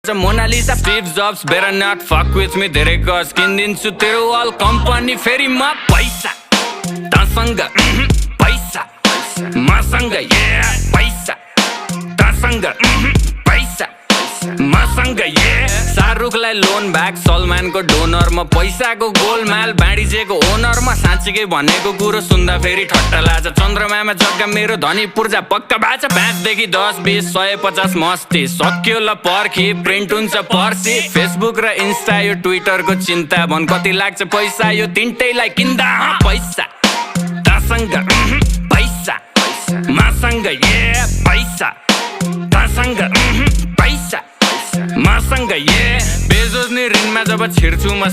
गर्छ Mona Lisa Steve Jobs better not fuck with me धेरै गज किनिदिन्छु तेरो अल कम्पनी फेरि म पैसा तसँग पैसा मसँग पैसा तसँग पैसा मसँग शाहरुखलाई लोन ब्याक सलमानको डोनर म पैसाको गोलमाल बाँडिजेको ओनर म साँच्चीकै भनेको कुरो सुन्दा फेरि ठट्टा लाग्छ चन्द्रमामा जग्गा मेरो धनी पूर्जा पक्का बाचा 5 देखि 10 20 150 मस्ती सक्यो ल पर्खी प्रिन्ट हुन्छ पर्सी फेसबुक र इन्स्टा यो ट्विटरको चिन्ता भन कति लाग्छ पैसा यो तिनटैलाई किन्दा पैसा तसँग पैसा मसँग पैसा तसँग पैसा मसँग बेजोज नि ऋणमा जब छिर्छु म